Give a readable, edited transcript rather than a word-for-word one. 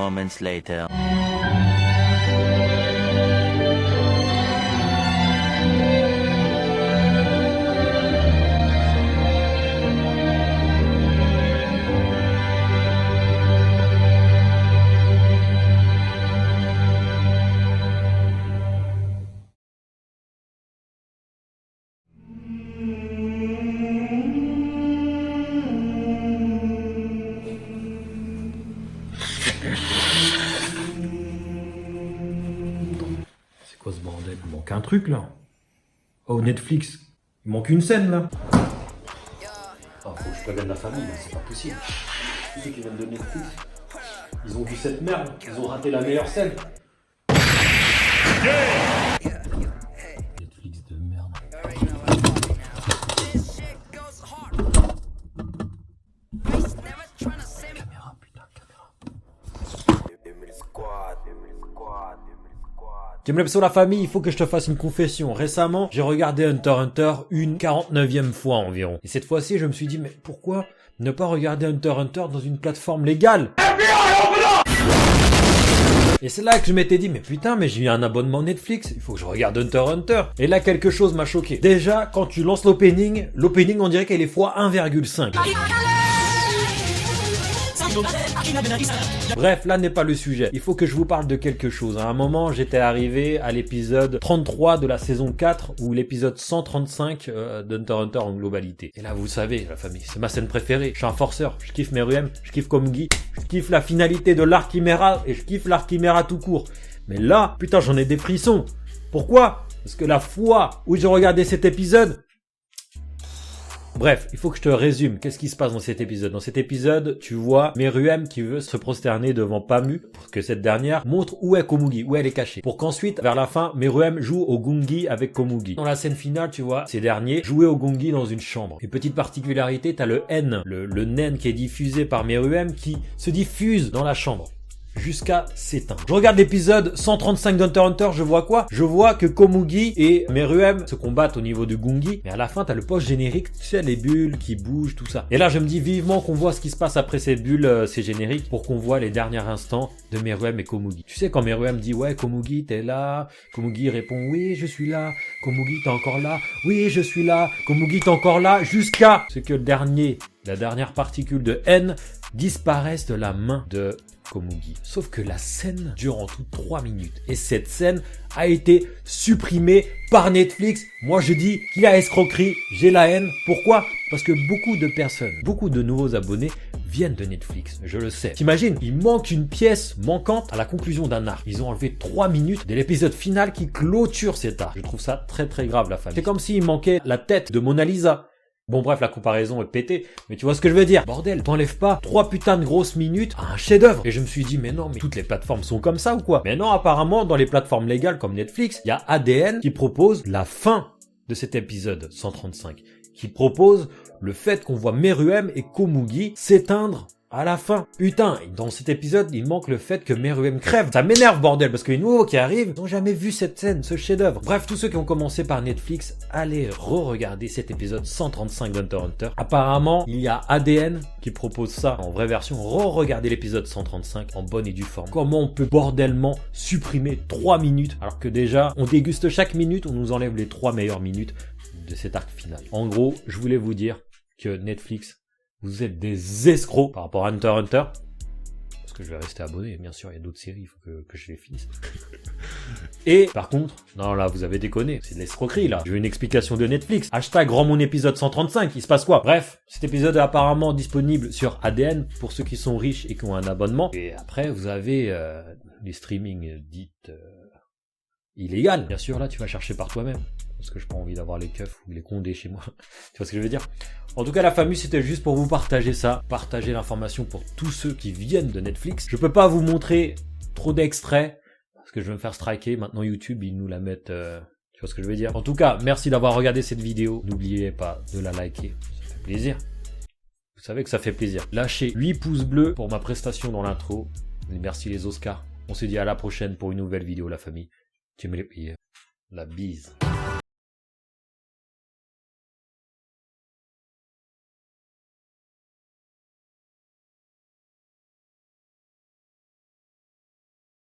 moments later. C'est quoi ce bordel? Il manque un truc là. Oh, Netflix, il manque une scène là. Oh, faut que je prévienne la famille, là, c'est pas possible. Tous ceux qui viennent de Netflix, ils ont vu cette merde, ils ont raté la meilleure scène. Netflix de merde. Caméra, putain, caméra. J'aimerais sur la famille, il faut que je te fasse une confession. Récemment, j'ai regardé Hunter x Hunter une 49e fois environ. Et cette fois-ci, je me suis dit, mais pourquoi ne pas regarder Hunter x Hunter dans une plateforme légale? Et c'est là que je m'étais dit, mais putain, mais j'ai eu un abonnement Netflix, il faut que je regarde Hunter x Hunter. Et là, quelque chose m'a choqué. Déjà, quand tu lances l'opening, on dirait qu'elle est fois 1,5. Bref, là n'est pas le sujet. Il faut que je vous parle de quelque chose. À un moment, j'étais arrivé à l'épisode 33 de la saison 4 ou l'épisode 135 d'Hunter x Hunter en globalité. Et là, vous savez, la famille, c'est ma scène préférée. Je suis un forceur, je kiffe Meruem, je kiffe Komugi, je kiffe la finalité de l'arc Chimera et je kiffe l'arc Chimera tout court. Mais là, putain, j'en ai des frissons. Pourquoi? Parce que la fois où j'ai regardé cet épisode... Bref, il faut que je te résume. Qu'est-ce qui se passe dans cet épisode? Dans cet épisode, tu vois Meruem qui veut se prosterner devant Pamu pour que cette dernière montre où est Komugi, où elle est cachée. Pour qu'ensuite, vers la fin, Meruem joue au gungi avec Komugi. Dans la scène finale, tu vois, ces derniers jouaient au gungi dans une chambre. Une petite particularité, t'as le N, le nen qui est diffusé par Meruem qui se diffuse dans la chambre. Jusqu'à s'éteindre. Je regarde l'épisode 135 d'Hunter x Hunter, je vois quoi? Je vois que Komugi et Meruem se combattent au niveau du gungi, mais à la fin t'as le post-générique, tu sais, les bulles qui bougent, tout ça. Et là je me dis vivement qu'on voit ce qui se passe après ces bulles, ces génériques, pour qu'on voit les derniers instants de Meruem et Komugi. Tu sais, quand Meruem dit ouais Komugi t'es là, Komugi répond oui je suis là, Komugi t'es encore là, oui je suis là, Komugi t'es encore là, jusqu'à ce que la dernière particule de N disparaisse de la main de Komugi. Sauf que la scène dure en tout 3 minutes. Et cette scène a été supprimée par Netflix. Moi je dis qu'il y a escroquerie, j'ai la haine. Pourquoi? Parce que beaucoup de personnes, beaucoup de nouveaux abonnés viennent de Netflix, je le sais. T'imagines, il manque une pièce manquante à la conclusion d'un arc. Ils ont enlevé 3 minutes de l'épisode final qui clôture cet arc. Je trouve ça très très grave, la famille. C'est comme s'il manquait la tête de Mona Lisa. Bon bref, la comparaison est pétée, mais tu vois ce que je veux dire. Bordel, t'enlèves pas 3 putains de grosses minutes à un chef-d'œuvre. Et je me suis dit, mais non, mais toutes les plateformes sont comme ça ou quoi? Mais non, apparemment, dans les plateformes légales comme Netflix, il y a ADN qui propose la fin de cet épisode 135. Qui propose le fait qu'on voit Meruem et Komugi s'éteindre à la fin. Putain, dans cet épisode, il manque le fait que Meruem crève. Ça m'énerve, bordel, parce que les nouveaux qui arrivent n'ont jamais vu cette scène, ce chef-d'œuvre. Bref, tous ceux qui ont commencé par Netflix, allez re-regarder cet épisode 135 d'Hunter x Hunter. Apparemment, il y a ADN qui propose ça en vraie version. Re-regardez l'épisode 135 en bonne et due forme. Comment on peut bordellement supprimer 3 minutes, alors que déjà, on déguste chaque minute, on nous enlève les 3 meilleures minutes de cet arc final. En gros, je voulais vous dire que Netflix, vous êtes des escrocs par rapport à Hunter x Hunter. Parce que je vais rester abonné, bien sûr, il y a d'autres séries, il faut que je les finisse. Et, par contre, non là, vous avez déconné, c'est de l'escroquerie là. Je veux une explication de Netflix. Hashtag rends mon épisode 135, il se passe quoi? Bref, cet épisode est apparemment disponible sur ADN pour ceux qui sont riches et qui ont un abonnement. Et après, vous avez les streamings dites illégales. Bien sûr, là, tu vas chercher par toi-même. Parce que j'ai pas envie d'avoir les keufs ou les condés chez moi. Tu vois ce que je veux dire? En tout cas, la famille, c'était juste pour vous partager ça. Partager l'information pour tous ceux qui viennent de Netflix. Je peux pas vous montrer trop d'extraits. Parce que je vais me faire striker. Maintenant, YouTube, ils nous la mettent... Tu vois ce que je veux dire? En tout cas, merci d'avoir regardé cette vidéo. N'oubliez pas de la liker. Ça fait plaisir. Vous savez que ça fait plaisir. Lâchez 8 pouces bleus pour ma prestation dans l'intro. Merci les Oscars. On se dit à la prochaine pour une nouvelle vidéo, la famille. Tu me les payes. La bise.